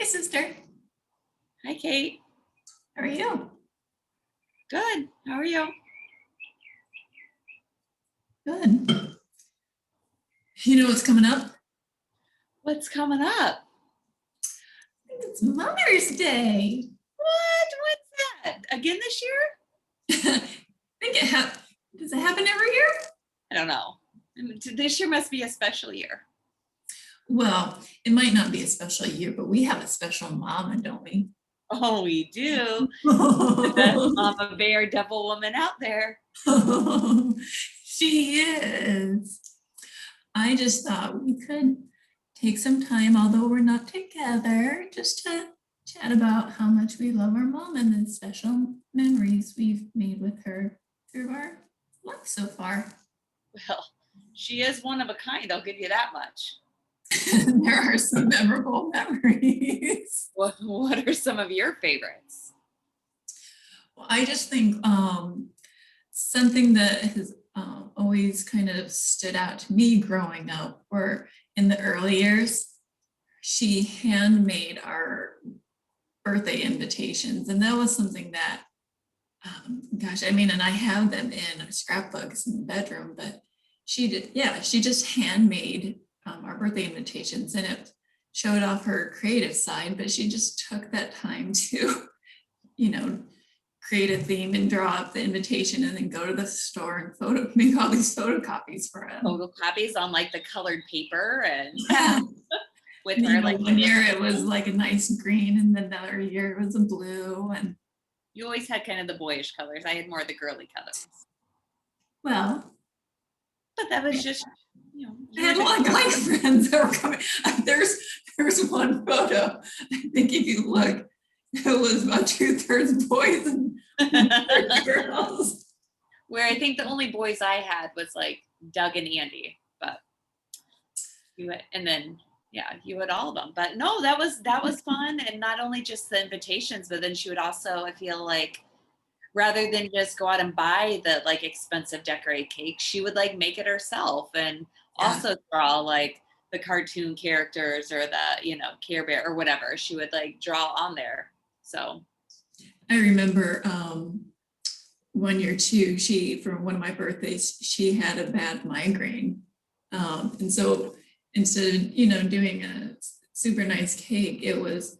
Hi, sister. Hi, Kate. How are you? Good. How are you? Good. You know what's coming up? What's coming up? I think it's Mother's Day. What? What's that? Again this year? I think does it happen every year? I don't know. This year must be a special year. Well, it might not be a special year, but we have a special mama, don't we? Oh, we do. The best mama bear devil woman out there. She is. I just thought we could take some time, although we're not together, just to chat about how much we love our mom and the special memories we've made with her through our life so far. Well, she is one of a kind. I'll give you that much. There are some memorable memories. What are some of your favorites? Well, I just think something that has always kind of stood out to me growing up were in the early years, she handmade our birthday invitations. And that was something that, gosh, I mean, and I have them in scrapbooks in the bedroom, but she did, yeah, she just handmade our birthday invitations, and it showed off her creative side, but she just took that time to, you know, create a theme and draw up the invitation and then go to the store and make all these photocopies for him. Photocopies on like the colored paper and Yeah. with her like one year it was like a nice green and another year it was a blue. And you always had kind of the boyish colors. I had more of the girly colors. well, But that was just, I you had were a lot of just like friends that were coming. There's one photo. I think if you look, it was about 2/3 boys and 1/3 girls. where I think the only boys I had was like Doug and Andy, but you had, and then yeah, you had all of them. But no, that was fun, and not only just the invitations, but then she would also, I feel like, rather than just go out and buy the like expensive decorated cake, she would like make it herself and Yeah. also draw like the cartoon characters or the Care Bear or whatever. She would like draw on there. So I remember one year too, for one of my birthdays, she had a bad migraine. And so instead of, doing a super nice cake, it was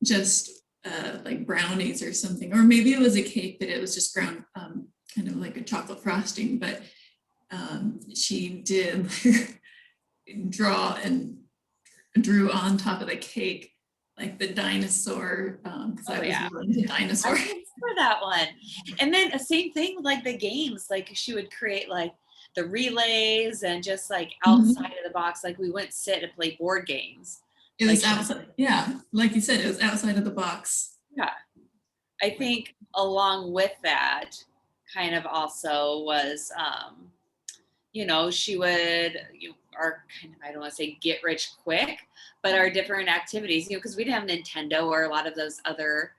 just like brownies or something, or maybe it was a cake, but it was just brown, kind of like a chocolate frosting, but she did draw and drew on top of the cake like the dinosaur, because I was really into I dinosaurs. remember that one. And then the same thing with like the games, like she would create like the relays and just like outside of the box, like we wouldn't sit and play board games. It Like was outside, yeah, like you said, it was outside of the box. yeah, I think along with that kind of also was she would our kind of, I don't want to say get rich quick, but our different activities, because we didn't have Nintendo or a lot of those other,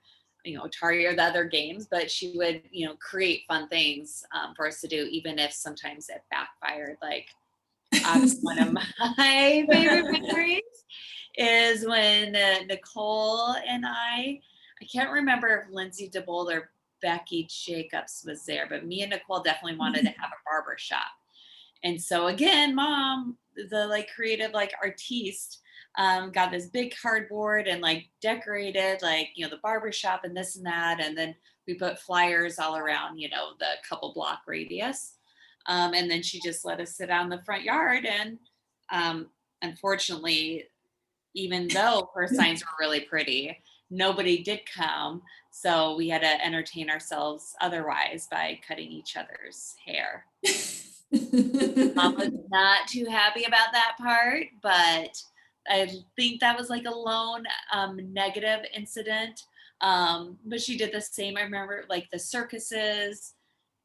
Atari or the other games, but she would, create fun things for us to do, even if sometimes it backfired. Like one of my favorite memories is when Nicole and I can't remember if Lindsay DeBold or Becky Jacobs was there, but me and Nicole definitely wanted to have a barber shop. And so again, mom, the like creative like artiste, got this big cardboard and like decorated like the barber shop and this and that, and then we put flyers all around the couple block radius, and then she just let us sit out in the front yard. And unfortunately, even though her signs were really pretty, nobody did come, so we had to entertain ourselves otherwise by cutting each other's hair. Mom was not too happy about that part, but I think that was like a lone negative incident. But she did the same. I remember like the circuses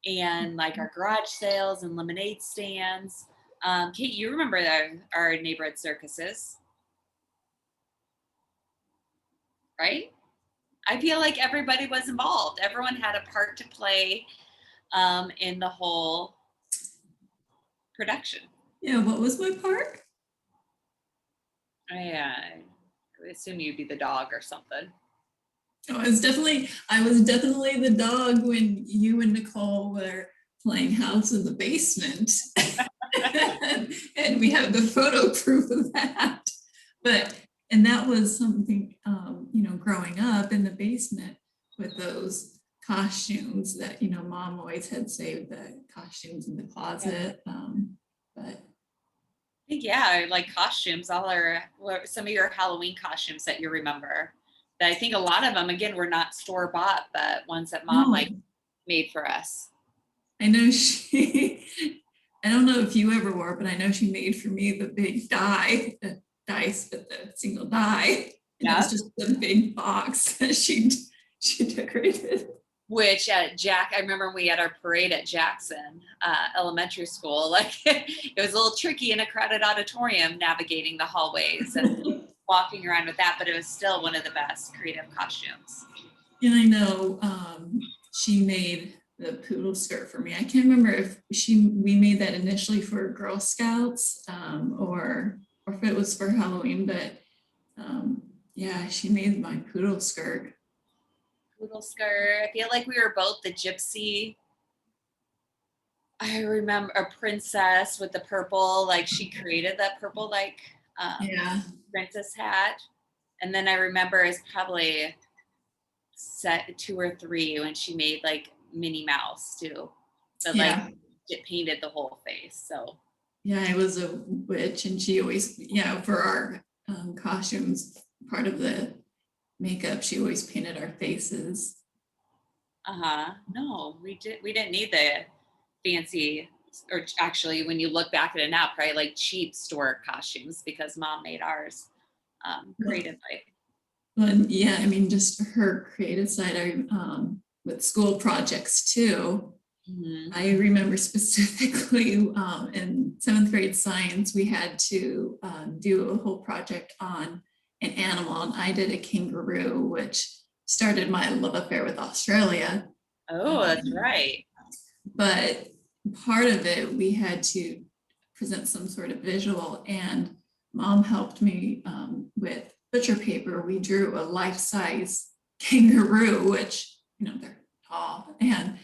and like our garage sales and lemonade stands. Kate, you remember our neighborhood circuses, right? I feel like everybody was involved. Everyone had a part to play in the whole production. Yeah, what was my part? I I assume you'd be the dog or something. I was definitely the dog when you and Nicole were playing house in the basement. And we have the photo proof of that. And that was something, growing up in the basement with those costumes that, mom always had saved the costumes in the closet. But Yeah, like costumes. What are some of your Halloween costumes that you remember? That I think a lot of them, again, were not store bought, but ones that mom no, like made for us. I know I don't know if you ever wore, but I know she made for me the big the dice with the single die. And it was Yeah. just the big box that she decorated. Which at I remember we had our parade at Jackson Elementary School. Like it was a little tricky in a crowded auditorium navigating the hallways and walking around with that, but it was still one of the best creative costumes. And I know she made the poodle skirt for me. I can't remember if we made that initially for Girl Scouts or if it was for Halloween, but yeah, she made my poodle skirt. Poodle skirt. I feel like we were both the gypsy. I remember a princess with the purple, like she created that purple Yeah. princess hat. And then I remember it's probably set 2 or 3 when she made like Minnie Mouse too. But like Yeah. it painted the whole face. So Yeah, I was a witch, and she always, for our costumes, part of the makeup, she always painted our faces. no, we didn't need the fancy, or actually when you look back at it now, probably like cheap store costumes because mom made ours creatively. But yeah, I mean, just her creative side, with school projects too. Mm-hmm. I remember specifically in 7th grade science, we had to do a whole project on an animal, and I did a kangaroo, which started my love affair with Australia. Oh, that's right. But part of it, we had to present some sort of visual, and mom helped me with butcher paper. We drew a life-size kangaroo, which, they're tall, and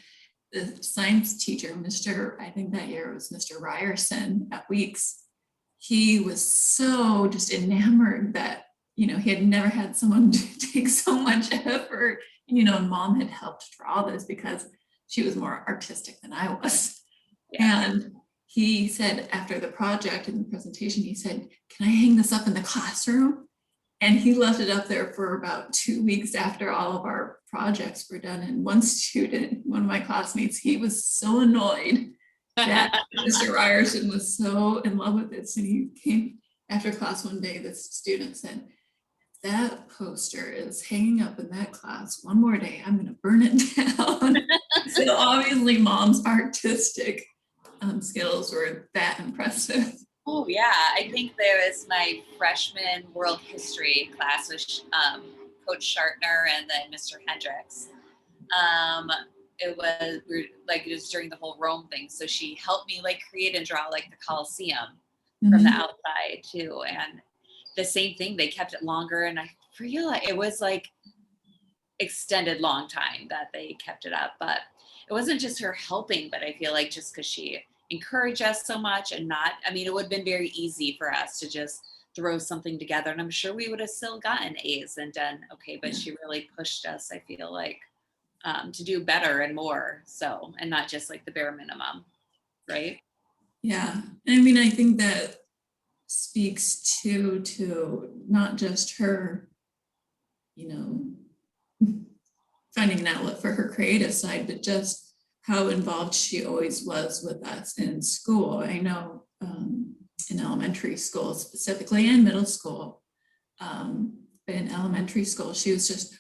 the science teacher, I think that year it was Mr. Ryerson at Weeks, he was so just enamored that, he had never had someone take so much effort. And mom had helped draw this because she was more artistic than I was. Yeah. And he said after the project and the presentation, he said, "Can I hang this up in the classroom?" And he left it up there for about 2 weeks after all of our projects were done. And one of my classmates, he was so annoyed that Mr. Ryerson was so in love with this. And he came after class one day, this student said, "That poster is hanging up in that class one more day, I'm going to burn it down." So obviously mom's artistic skills were that impressive. Oh yeah, I think there was my freshman world history class with Coach Shartner and then Mr. Hendricks. It was during the whole Rome thing, so she helped me like create and draw like the Colosseum from the outside too. And the same thing, they kept it longer, and I feel like it was like extended long time that they kept it up. But it wasn't just her helping, but I feel like just because she encouraged us so much, and it would have been very easy for us to just throw something together, and I'm sure we would have still gotten A's and done okay, but she really pushed us, I feel like, to do better and more, so, and not just like the bare minimum, right? Yeah, I think that speaks to not just her, finding an outlet for her creative side, but just how involved she always was with us in school. I know in elementary school specifically and middle school, in elementary school, she was just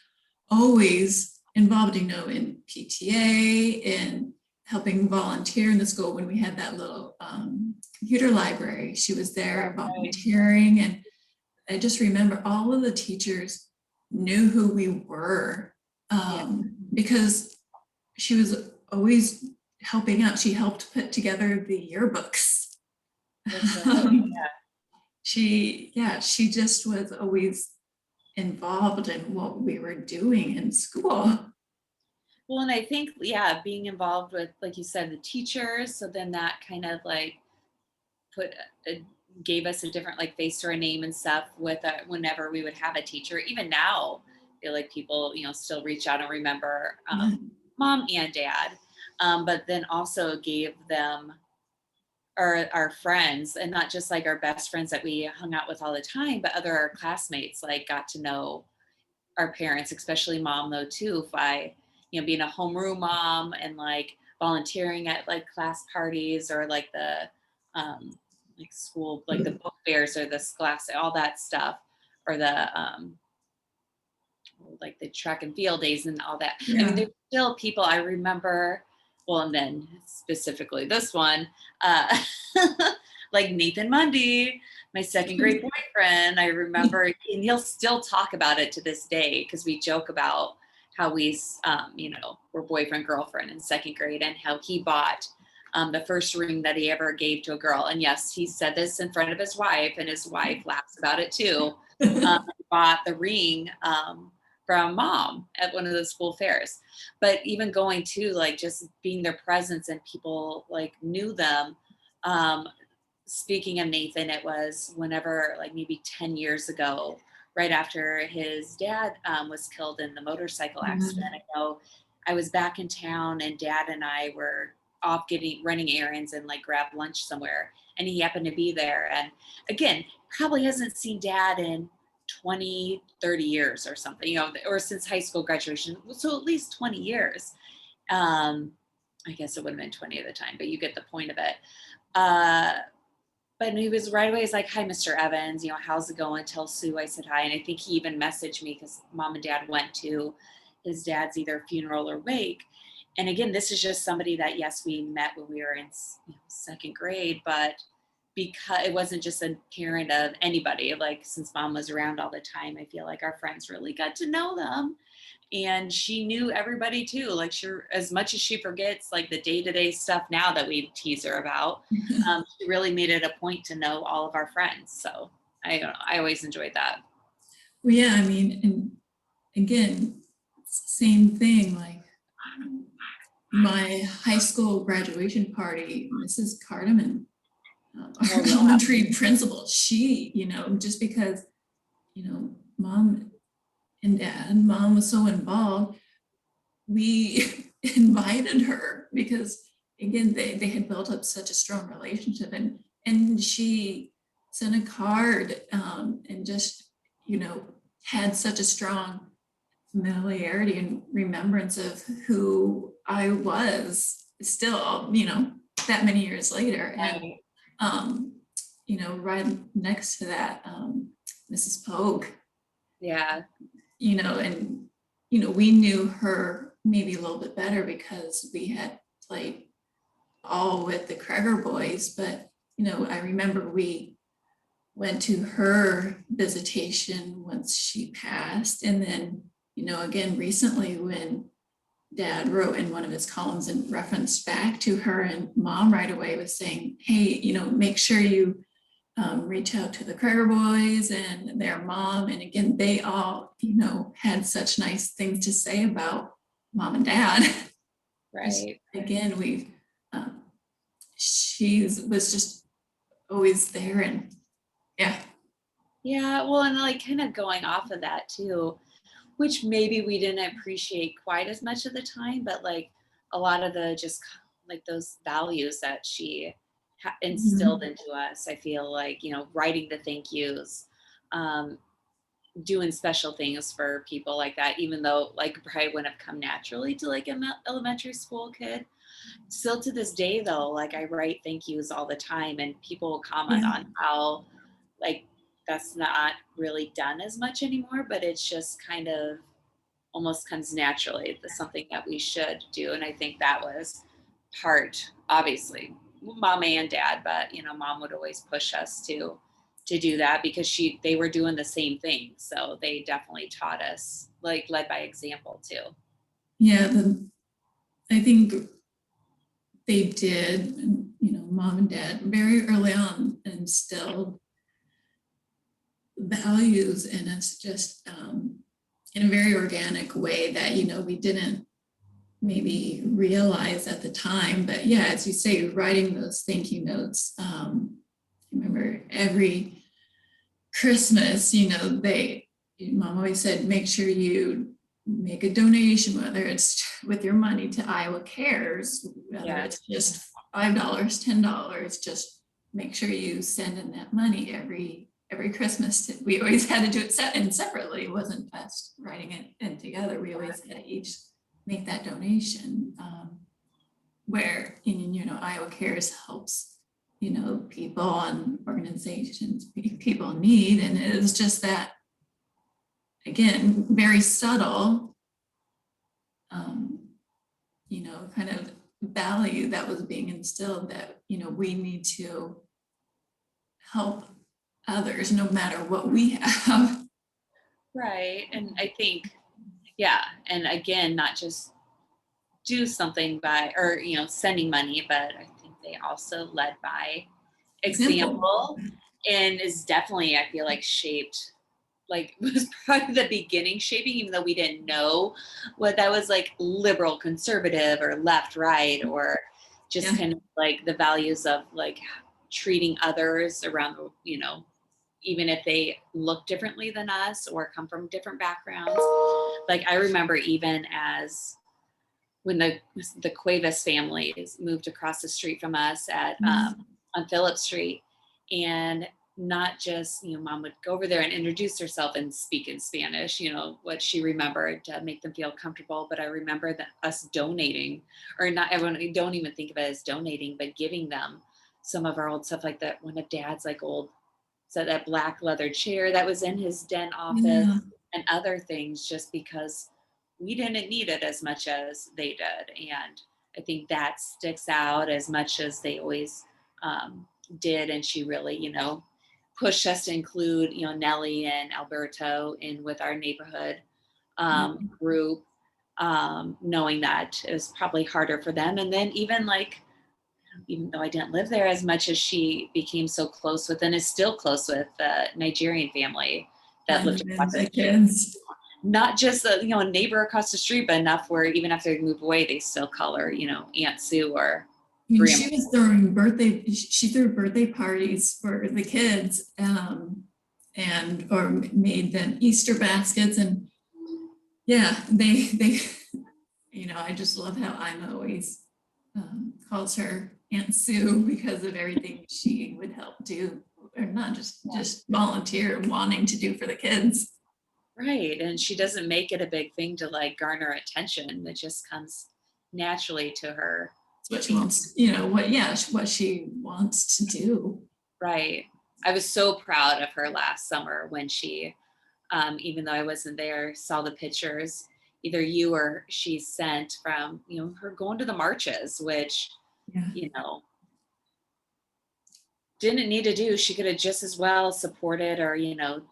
always involved, in PTA, in helping volunteer in the school. When we had that little computer library, she was there volunteering. And I just remember all of the teachers knew who we were, because she was always helping out. She helped put together the yearbooks. She just was always involved in what we were doing in school. Well, and I think, yeah, being involved with, like you said, the teachers. So then that kind of like put gave us a different like face or a name and stuff with whenever we would have a teacher. Even now, I feel like people, still reach out and remember Yeah. mom and dad, but then also gave them our friends, and not just like our best friends that we hung out with all the time, but other our classmates like got to know our parents, especially mom though too, by being a homeroom mom and like volunteering at like class parties or like the like school, like the book fairs or the class, all that stuff, or the like the track and field days and all that. I mean, Yeah. there's still people I remember. Well, and then specifically this one, uh, like Nathan Mundy, my second grade boyfriend. I remember, and he'll still talk about it to this day because we joke about how we, were boyfriend girlfriend in second grade, and how he bought the first ring that he ever gave to a girl. And yes, he said this in front of his wife, and his wife laughs about it too. He bought the ring from mom at one of the school fairs. But even going to like just being their presence and people like knew them. Um, Speaking of Nathan, it was whenever like maybe 10 years ago, right after his dad was killed in the motorcycle accident. I know I was back in town and dad and I were off running errands and like grab lunch somewhere, and he happened to be there. And again, probably hasn't seen dad in 20, 30 years or something, or since high school graduation, so at least 20 years. I guess it would have been 20 at the time, but you get the point of it. uh but he was right away. He's like, "Hi, Mr. Evans. How's it going? Tell Sue I said hi." And I think he even messaged me because mom and dad went to his dad's either funeral or wake. And again, this is just somebody that, yes, we met when we were in second grade, but because it wasn't just a parent of anybody, like since mom was around all the time, I feel like our friends really got to know them. And she knew everybody too. Like, she, as much as she forgets like the day-to-day stuff now that we tease her about, she really made it a point to know all of our friends. So I don't know, I always enjoyed that. Well, yeah, I mean, and again, same thing, like my high school graduation party, Mrs. Cardamon, our Oh yeah. elementary principal, she, just because, mom and dad, mom was so involved, we invited her because again, they had built up such a strong relationship, and she sent a card, and just, had such a strong familiarity and remembrance of who I was still, that many years later. And, Right. um, right next to that, Mrs. Pogue, Yeah. and, we knew her maybe a little bit better because we had played all with the Kreger boys. But, I remember we went to her visitation once she passed. And then, again, recently when dad wrote in one of his columns and referenced back to her, and mom right away was saying, hey, make sure you reach out to the Kreger boys and their mom. And again, they all, had such nice things to say about mom and dad. Just, Right. again, she was just always there. And yeah. Yeah. Well, and like kind of going off of that too, which maybe we didn't appreciate quite as much at the time, but like a lot of the just like those values that she instilled Mhm. into us, I feel like, writing the thank yous, um, doing special things for people like that, even though like probably wouldn't have come naturally to like an elementary school kid. Still to this day though, like I write thank yous all the time, and people will comment Yeah. on how like that's not really done as much anymore, but it's just kind of almost comes naturally. That's something that we should do. And I think that was part, obviously, mom and dad, but mom would always push us to do that because they were doing the same thing. So they definitely taught us, like led by example too. Yeah. I think they did, and, mom and dad very early on instilled values in us just in a very organic way that, we didn't maybe realize at the time. But yeah, as you say, writing those thank you notes. I remember every Christmas, Mom always said, make sure you make a donation, whether it's with your money to Iowa Cares, whether Yeah. it's just $5, $10, just make sure you send in that money every Christmas. We always had to do it separately. It wasn't just writing it in together. We always had to each make that donation. Where Iowa Cares helps people and organizations, people in need, and it was just that, again, very subtle, kind of value that was being instilled, that we need to help others no matter what we have. Right. And I think, yeah, and again, not just do something by, or sending money, but I think they also led by Example. example, and is definitely, I feel like, shaped, like was probably the beginning shaping, even though we didn't know what that was, like liberal, conservative, or left, right, or just Yeah. kind of like the values of like treating others around the, even if they look differently than us or come from different backgrounds. Like I remember even as when the Cuevas families moved across the street from us at on Phillip Street, and not just Mom would go over there and introduce herself and speak in Spanish, what she remembered to make them feel comfortable. But I remember that us donating, or not everyone, we don't even think of it as donating, but giving them some of our old stuff, like that one of Dad's like old, so that black leather chair that was in his den office, Yeah. and other things, just because we didn't need it as much as they did. And I think that sticks out as much as they always did. And she really, pushed us to include, Nellie and Alberto in with our neighborhood group, knowing that it was probably harder for them. And then even like, even though I didn't live there as much, as she became so close with and is still close with the Nigerian family that lived And across the the street. kids. Not just a neighbor across the street, but enough where even after they move away, they still call her, Aunt Sue or I mean, Grandma. she threw birthday parties for the kids, and or made them Easter baskets, and yeah, they I just love how I'm always calls her Aunt Sue because of everything she would help do, or not just volunteer wanting to do for the kids. Right. And she doesn't make it a big thing to like garner attention. It just comes naturally to her. It's what she wants, what she wants to do. Right. I was so proud of her last summer when she, even though I wasn't there, saw the pictures either you or she sent from, her going to the marches, which, Yeah. Didn't need to do. She could have just as well supported or,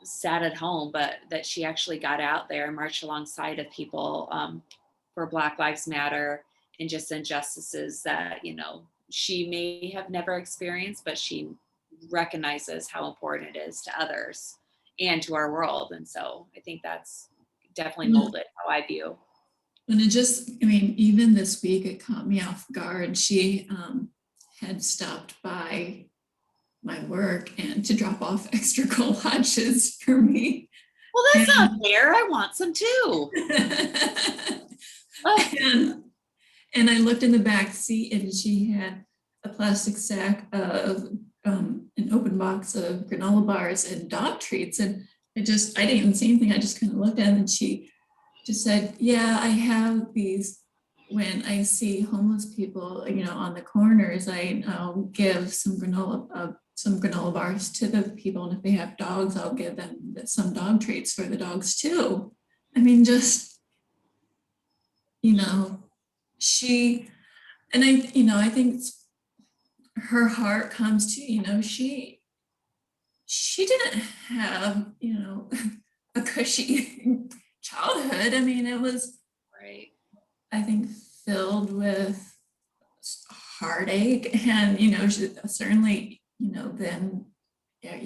sat at home, but that she actually got out there and marched alongside of people for Black Lives Matter and just injustices that, she may have never experienced, but she recognizes how important it is to others and to our world. And so I think that's definitely molded how I view. And even this week, it caught me off guard. She had stopped by my work and to drop off extra collages for me. Well, that's not fair. I want some too. and, and I looked in the back seat, and she had a plastic sack of an open box of granola bars and dog treats. And I didn't even say anything. I just kind of looked at it, and she just said, yeah, I have these. When I see homeless people, on the corners, I'll give some granola bars to the people, and if they have dogs, I'll give them some dog treats for the dogs too. I mean, just she, and I think her heart comes to, she didn't have a cushy childhood. I mean, it was, Right. I think, filled with heartache, and she certainly then, yeah,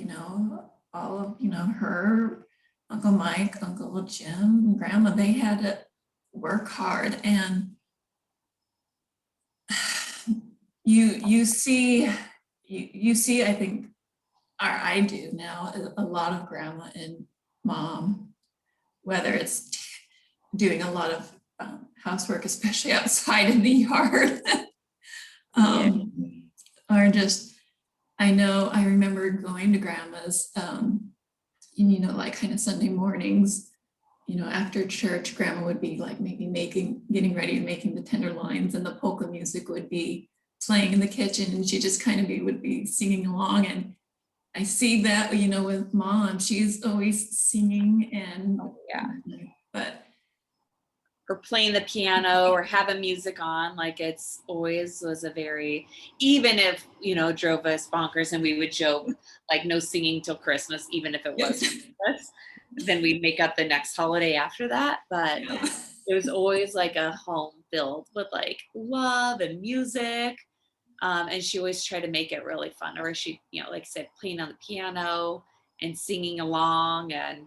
all of, her, Uncle Mike, Uncle Jim, Grandma, they had to work hard. And you see, I think, or I do now, a lot of Grandma and Mom, whether it's doing a lot of housework, especially outside in the yard, Yeah. or just, I remember going to Grandma's, like kind of Sunday mornings, after church, Grandma would be like maybe getting ready and making the tenderloins, and the polka music would be playing in the kitchen, and she just kind of would be singing along. And I see that, with Mom, she's always singing, and Yeah. but Or playing the piano or having music on. Like it's always was a very, even if, drove us bonkers, and we would joke like no singing till Christmas, even if it was Christmas, then we'd make up the next holiday after that. But it was always like a home filled with like love and music. And she always tried to make it really fun. Or she, like I said, playing on the piano and singing along. And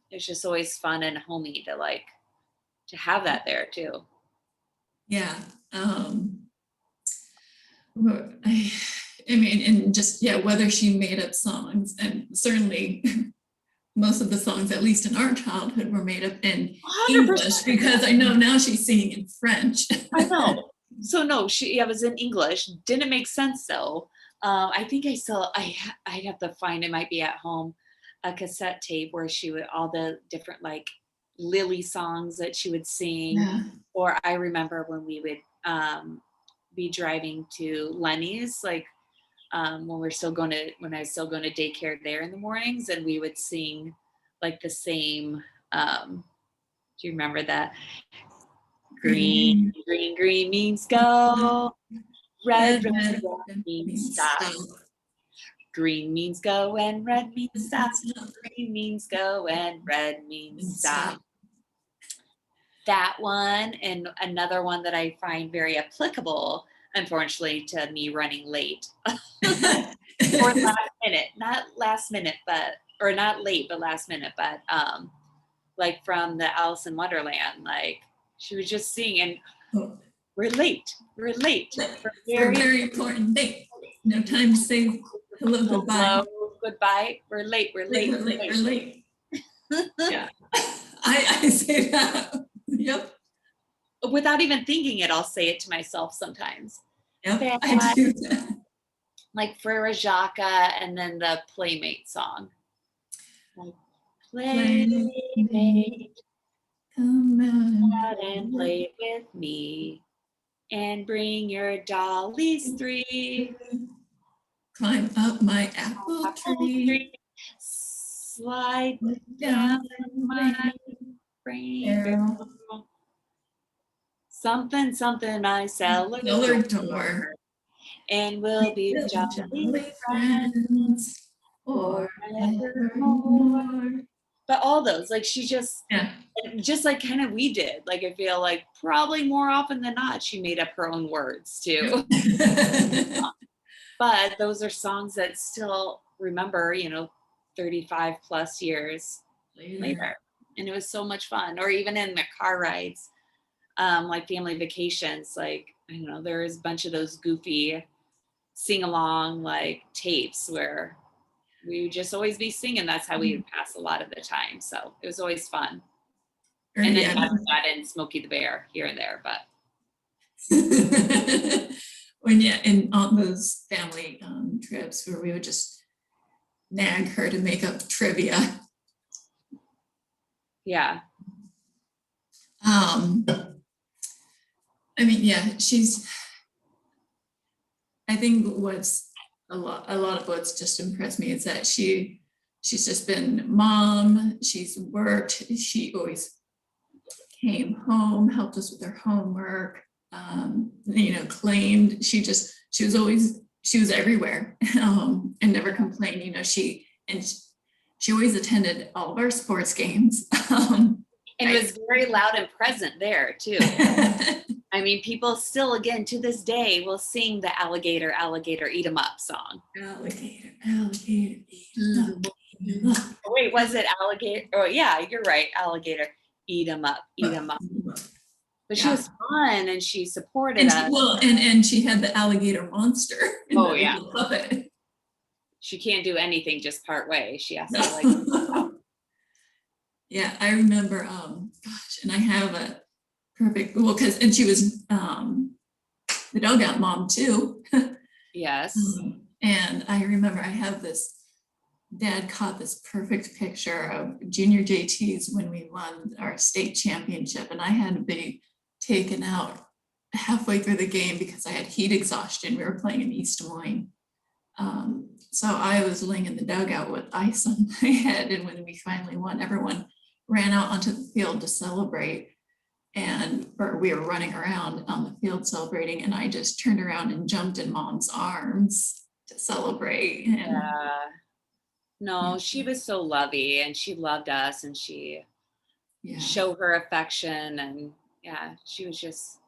it's just always fun and homey to have that there too. yeah. I mean, and just, whether she made up songs, and certainly most of the songs, at least in our childhood, were made up in 100%. English, because I know now she's singing in French. I know. So no, it was in English. Didn't make sense though. I think I'd have to find, it might be at home, a cassette tape where she would, all the different like Lily songs that she would sing. Yeah. Or I remember when we would be driving to Lenny's, like when I was still going to daycare there in the mornings, and we would sing like the same. Do you remember that? Green, green, green means go. Red, red, red means stop. Green means go and red means stop. Green means go and red means stop. That one, and another one that I find very applicable, unfortunately, to me running late. Or last minute, not last minute, or not late, but last minute, but like from the Alice in Wonderland, like she was just singing, we're late, for a very important date. No time to say hello, goodbye. Goodbye. We're late. Yeah, I say that. Yep. Without even thinking it, I'll say it to myself sometimes. Yep, I do that. Like Frere Jacques, and then the Playmate song. Like, Playmate, come out and play with me, and bring your dollies 3. Climb up my apple tree. Slide down my brain. Something, my cellar door. And we'll be jolly friends forevermore. But all those, like she just like kind of we did. Like I feel like probably more often than not, she made up her own words too. But those are songs that still remember, 35 plus years later. And it was so much fun. Or even in the car rides, like family vacations, like, I don't know, there was a bunch of those goofy sing along like tapes where we would just always be singing. That's how we would pass a lot of the time. So it was always fun. And then that and Smokey the Bear here and there, but. And on those family trips where we would just nag her to make up trivia. Yeah. I mean, I think what's a lot of what's just impressed me is that she's just been Mom. She's worked. She always came home, helped us with our homework, claimed. She was everywhere, and never complained. She always attended all of our sports games. And was very loud and present there too. I I mean, people still, again, to this day, will sing the alligator, alligator, eat 'em up song. Alligator, alligator, eat 'em up, Mhm. eat 'em up. Oh, wait, was it alligator? Oh, yeah, you're right. Alligator, eat 'em up, eat 'em up. Eat 'em up. But she Yeah. was fun and she supported And she, us. well, and she had the alligator monster in Oh, the yeah. little puppet. She can't do anything just part way. She has to like, No. Yeah, I remember, gosh, and I have a perfect, well, because, and she was the dugout mom too. yes. And I remember I have this, dad caught this perfect picture of junior JTs when we won our state championship. And I had to be taken out halfway through the game because I had heat exhaustion. We were playing in East Des Moines. So I was laying in the dugout with ice on my head. And when we finally won, everyone ran out onto the field to celebrate. And or we were running around on the field celebrating. And I just turned around and jumped in mom's arms to celebrate. And Yeah. yeah, No, she was so lovey and she loved us and she yeah, showed her affection and yeah, she's just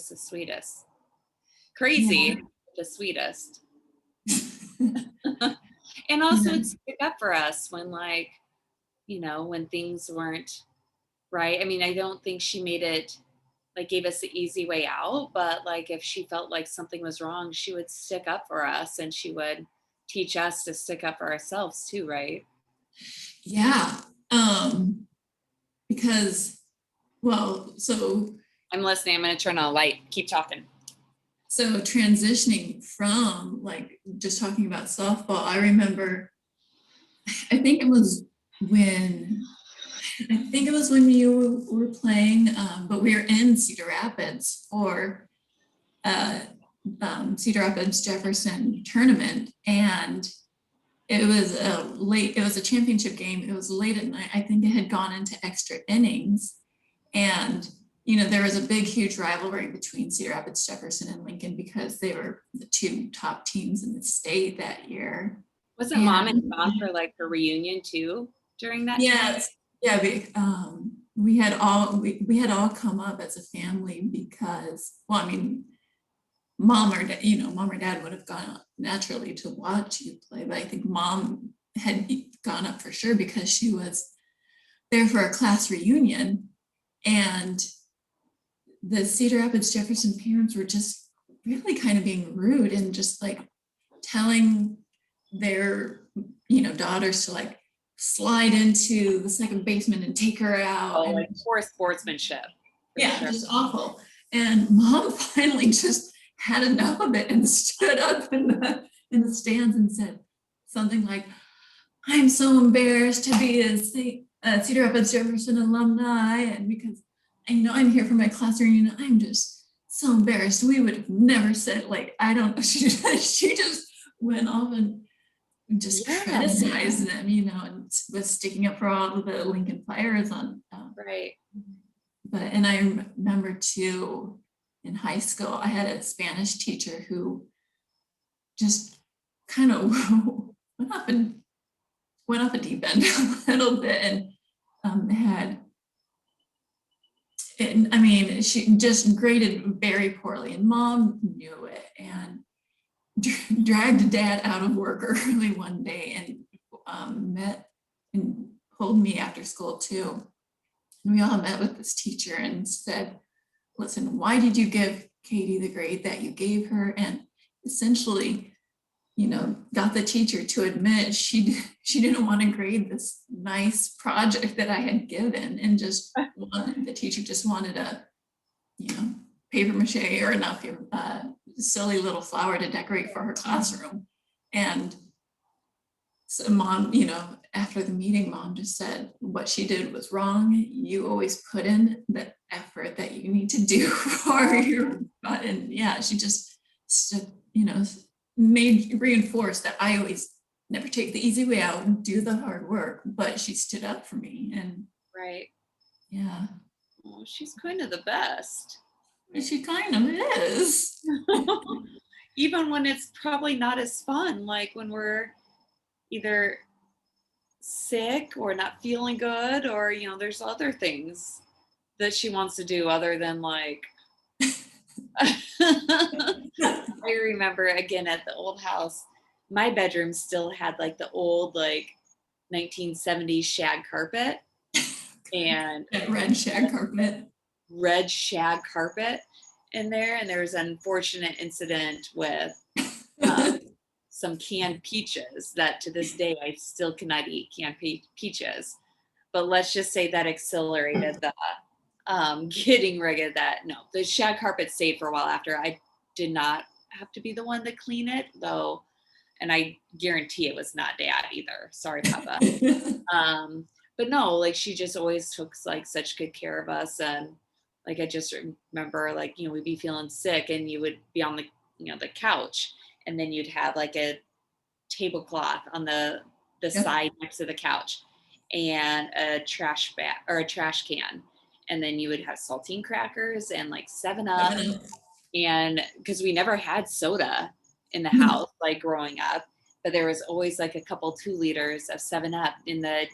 the sweetest. yeah. Crazy, the sweetest. And also Yeah. it's stick up for us when like, when things weren't right. I mean, I don't think she made it like gave us the easy way out, but like if she felt like something was wrong, she would stick up for us and she would teach us to stick up for ourselves too, right? Yeah. Because, well, I'm listening. I'm going to turn on a light. Keep talking. so transitioning from like just talking about softball, I remember, I think it was when, I think it was when you were playing, but we were in Cedar Rapids for uh, Cedar Rapids Jefferson tournament, and it was a championship game. It was late at night. I think it had gone into extra innings. And, there was a big, huge rivalry between Cedar Rapids, Jefferson, and Lincoln because they were the two top teams in the state that year. Wasn't mom in And town for like her reunion too during that time? yes, yeah, we had all come up as a family because, well, I mean, mom or dad would have gone up naturally to watch you play, but I think mom had gone up for sure because she was there for a class reunion. And the Cedar Rapids Jefferson parents were just really kind of being rude and just like telling their, daughters to like slide into the second baseman and take her out. Oh, And like poor sportsmanship for yeah, sure. just awful. And mom finally just had enough of it and stood up in the stands and said something like, "I'm so embarrassed to be a Cedar Rapids Jefferson alumni, and because I know I'm here for my class reunion, I'm just so embarrassed. We would have never said like I don't know." She just went off and just Yeah, criticized them, and was sticking up for all of the Lincoln players on. right. But and I remember too, in high school, I had a Spanish teacher who just kind of went up and went off a deep end a little bit and had, and I mean, she just graded very poorly, and mom knew it and dragged dad out of work early one day and met and pulled me after school too. And we all met with this teacher and said, "Listen, why did you give Katie the grade that you gave her?" And essentially, got the teacher to admit she didn't want to grade this nice project that I had given, and the teacher just wanted a, paper mache or not paper, silly little flower to decorate for her classroom. And so mom, after the meeting, mom just said what she did was wrong. You always put in the effort that you need to do for your, and yeah, she just, made reinforce that I always never take the easy way out and do the hard work, but she stood up for me. And Right. yeah, Oh, she's kind of the best. she kind of is. Even when it's probably not as fun, like when we're either sick or not feeling good, or, there's other things that she wants to do other than like I remember again at the old house, my bedroom still had like the old like 1970s shag carpet and That red shag carpet. red shag carpet in there. And there was an unfortunate incident with uh, some canned peaches that to this day I still cannot eat canned peaches. But let's just say that accelerated the getting rid of that. No, the shag carpet stayed for a while after. I did not have to be the one to clean it though. And I guarantee it was not dad either. Sorry, Papa. But no, like she just always took like such good care of us. And like I just remember like, we'd be feeling sick and you would be on the, the couch and then you'd have like a tablecloth on the Yep. side next to the couch and a trash bag or a trash can. And then you would have saltine crackers and like 7-Up. And because we never had soda in the house, like growing up, but there was always like a couple 2 liters of 7-Up in the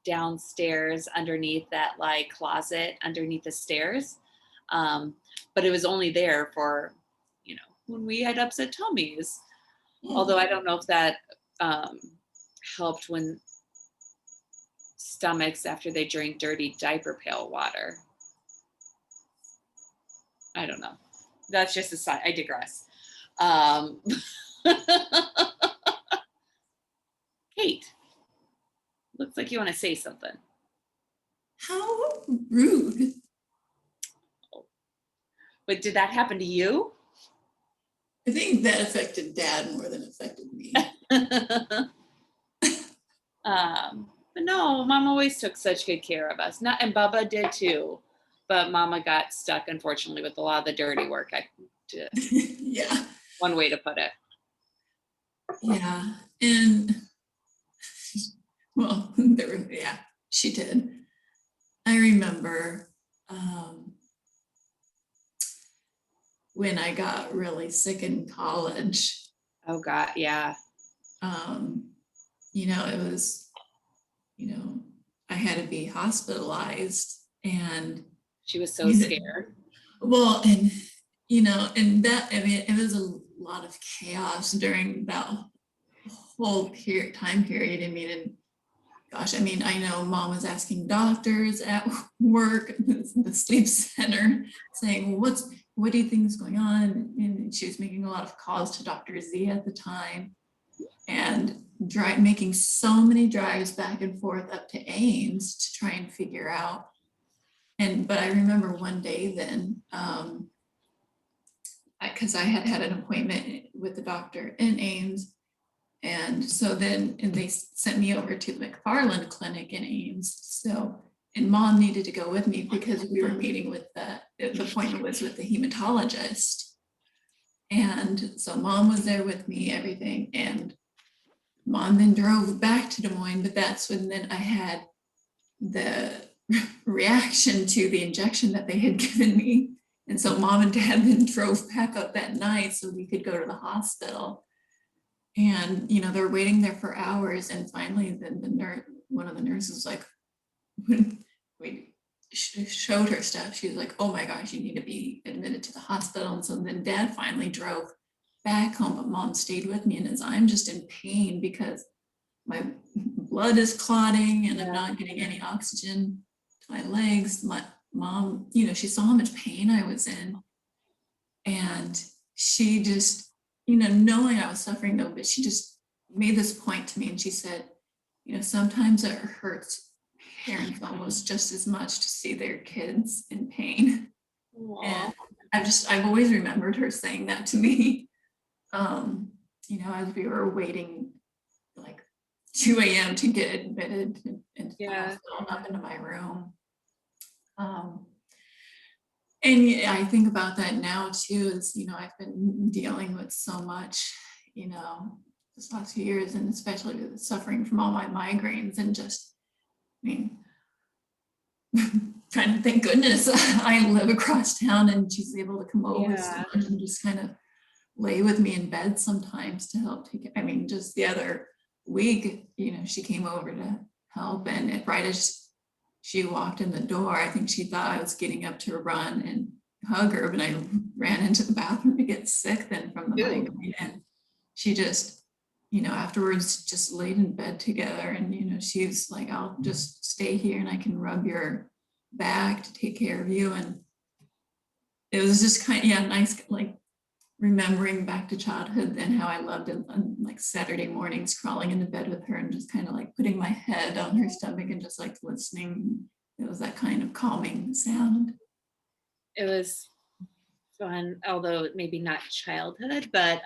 downstairs underneath that like closet underneath the stairs. But it was only there for, when we had upset tummies. Although I don't know if that helped when stomachs after they drank dirty diaper pail water. I don't know. That's just a side. I digress. Kate, looks like you want to say something. How rude. But did that happen to you? I think that affected dad more than it affected me. But no, Mom always took such good care of us. And Bubba did too. But Mama got stuck, unfortunately, with a lot of the dirty work. Yeah. One way to put it. Yeah. And well, she did. I remember when I got really sick in college. Oh God, yeah. It was, I had to be hospitalized and she was so scared. Well, and and that, I mean, it was a lot of chaos during that whole time period. I mean, and gosh, I mean, I know Mom was asking doctors at work, the sleep center, saying, what do you think is going on? And she was making a lot of calls to Dr. Z at the time and making so many drives back and forth up to Ames to try and figure out. But I remember one day then, because I had an appointment with the doctor in Ames. And so then, they sent me over to the McFarland Clinic in Ames. So, and Mom needed to go with me because we were meeting with the appointment was with the hematologist. And so Mom was there with me, everything. And Mom then drove back to Des Moines, but that's when then I had the reaction to the injection that they had given me. And so Mom and Dad then drove back up that night so we could go to the hospital. And, they're waiting there for hours. And finally, one of the nurses, like, when we showed her stuff, she was like, oh my gosh, you need to be admitted to the hospital. And so then Dad finally drove back home, but Mom stayed with me. And as I'm just in pain because my blood is clotting and I'm not getting any oxygen to my legs. My Mom, she saw how much pain I was in. And she just, knowing I was suffering though, but she just made this point to me and she said, sometimes it hurts parents almost just as much to see their kids in pain. Aww. And I've always remembered her saying that to me. As we were waiting like 2 a.m. to get admitted into the hospital, up into my room. And I think about that now too, is, I've been dealing with so much, this last few years, and especially with suffering from all my migraines and just, trying to thank goodness I live across town and she's able to come over so much and just kind of lay with me in bed sometimes to help take it. Just the other week, she came over to help, and right as she walked in the door, I think she thought I was getting up to run, and hug her, but I ran into the bathroom to get sick then from the Ooh. migraine. And she just, afterwards just laid in bed together. And, she's like, I'll just stay here and I can rub your back to take care of you. And it was just kind of, yeah, nice, like remembering back to childhood and how I loved it on like Saturday mornings, crawling into bed with her and just kind of like putting my head on her stomach and just like listening. It was that kind of calming sound. It was fun, although maybe not childhood, but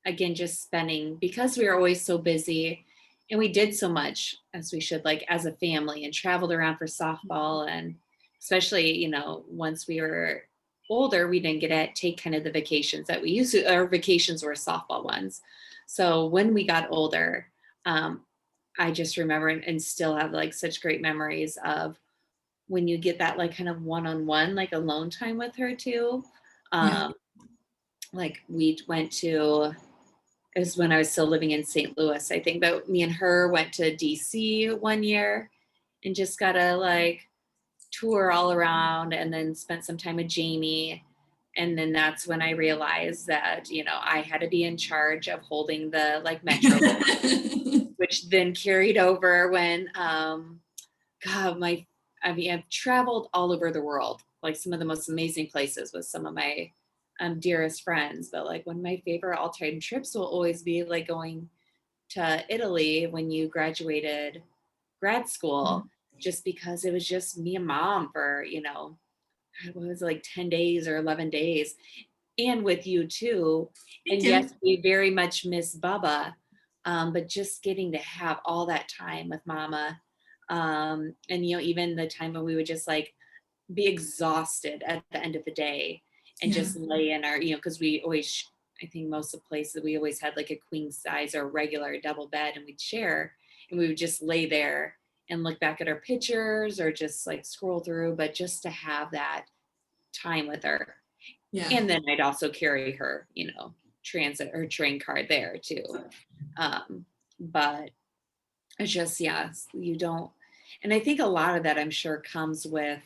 again, just spending, because we were always so busy and we did so much as we should, like as a family, and traveled around for softball. And especially, once we were older, we didn't get to take kind of the vacations that we used to. Our vacations were softball ones. So when we got older, um, I just remember and still have like such great memories of when you get that like kind of one-on-one, like alone time with her too. Yeah. Um, like we went to, it was when I was still living in St. Louis, I think, but me and her went to DC one year and just got to like tour all around, and then spent some time with Jamie. And then that's when I realized that, I had to be in charge of holding the like metro, which then carried over when, God, I mean, I've traveled all over the world, like some of the most amazing places with some of my dearest friends. But like one of my favorite all time trips will always be like going to Italy when you graduated grad school, just because it was just me and mom for, what was it, like 10 days or 11 days, and with you too. Me And too. yes, we very much miss Bubba, but just getting to have all that time with mama. And, even the time when we would just like be exhausted at the end of the day and Yeah. just lay in our, because we always, I think most of the places we always had like a queen size or regular double bed, and we'd share, and we would just lay there and look back at our pictures or just like scroll through, but just to have that time with her. Yeah. And then I'd also carry her, transit or train card there too. But it's just, yeah, you don't. And I think a lot of that, I'm sure, comes with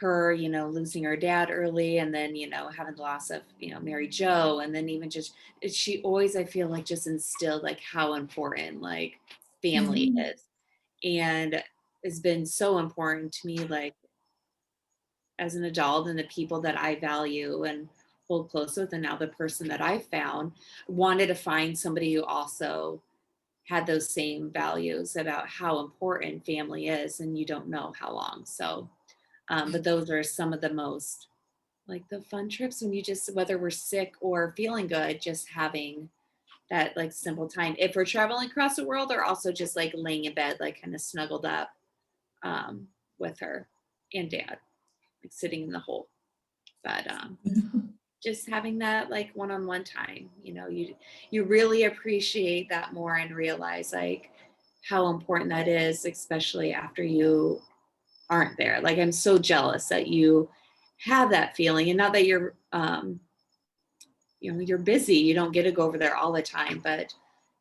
her, losing her dad early, and then, having the loss of, Mary Jo. And then even just, she always, I feel like, just instilled like how important like family Yeah. is. And it's been so important to me, like as an adult, and the people that I value and hold close with. And now the person that I found, wanted to find somebody who also had those same values about how important family is, and you don't know how long. So, Yeah. but those are some of the most like the fun trips, when you just, whether we're sick or feeling good, just having that like simple time. If we're traveling across the world, or also just like laying in bed, like kind of snuggled up um, with her and dad, like sitting in the hole. But just having that like one-on-one time, you really appreciate that more, and realize like how important that is, especially after you aren't there. Like I'm so jealous that you have that feeling, and not that you're busy, you don't get to go over there all the time. But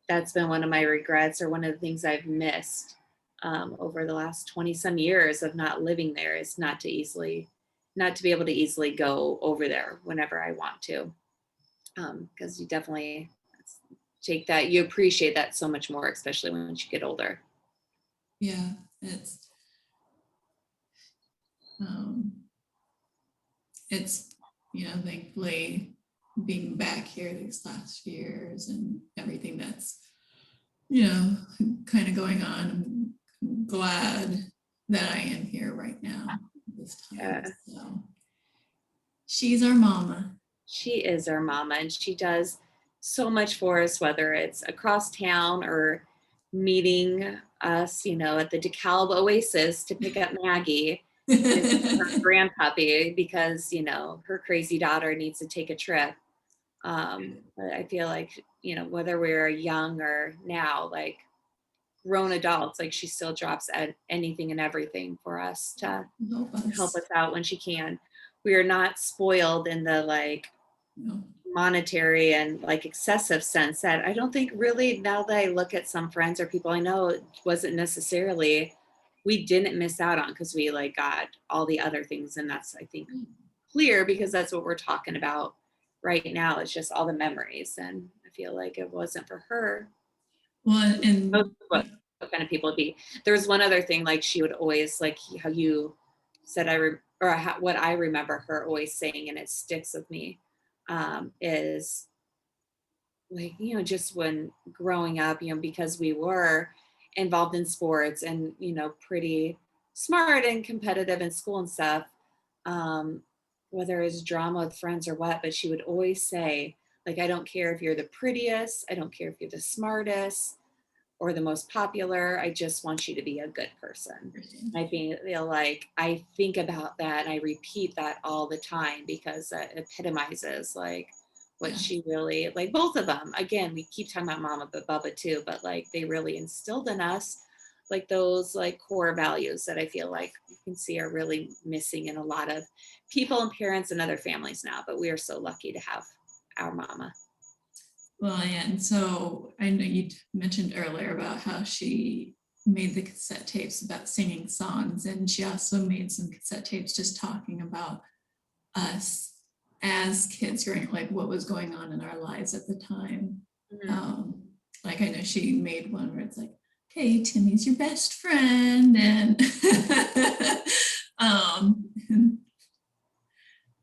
that's been one of my regrets, or one of the things I've missed over the last 20 some years of not living there, is not to be able to easily go over there whenever I want to. Because you definitely take that, you appreciate that so much more, especially once you get older. Yeah. It's, um, it's, thankfully being back here these last years and everything that's, kind of going on. I'm glad that I am here right now this time. Yeah. So she's our mama. She is our mama, and she does so much for us, whether it's across town or meeting us, at the DeKalb Oasis to pick up Maggie, her grandpuppy, because, her crazy daughter needs to take a trip. But I feel like, whether we're young or now, like grown adults, like she still drops at anything and everything for us to Help help us. us out when she can. We are not spoiled in the like No. monetary and like excessive sense, that I don't think really, now that I look at some friends or people I know, it wasn't necessarily we didn't miss out on because we like got all the other things. And that's, I think, clear because that's what we're talking about right now. It's just all the memories. And I feel like it wasn't for her, Well, most and what kind of people would be. There was one other thing, like she would always like how you said what I remember her always saying, and it sticks with me, is like, just when growing up, because we were involved in sports and, pretty smart and competitive in school and stuff, um, whether it's drama with friends or what, but she would always say, like, I don't care if you're the prettiest, I don't care if you're the smartest or the most popular, I just want you to be a good person. Feel like I think about that and I repeat that all the time because that epitomizes like what yeah, she really like. Both of them, again, we keep talking about mama but Bubba too, but like they really instilled in us like those like core values that I feel like you can see are really missing in a lot of people and parents and other families now, but we are so lucky to have our mama. well, yeah, and so I know you mentioned earlier about how she made the cassette tapes about singing songs, and she also made some cassette tapes just talking about us as kids, growing like what was going on in our lives at the time. Mhm. Um, like I know she made one where it's like, "Okay, Timmy's your best friend," and and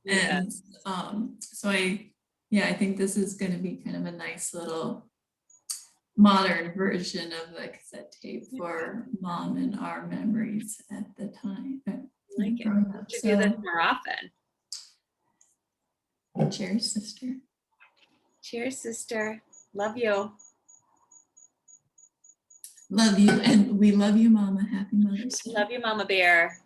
Yeah. so yeah, I think this is going to be kind of a nice little modern version of the cassette tape Yeah, for mom and our memories at the time, I like it. growing We up. should do this So more often. cheers, sister. Cheers, sister. Love you. Love you, and we love you, Mama. Happy Mother's Day. Love you, Mama Bear.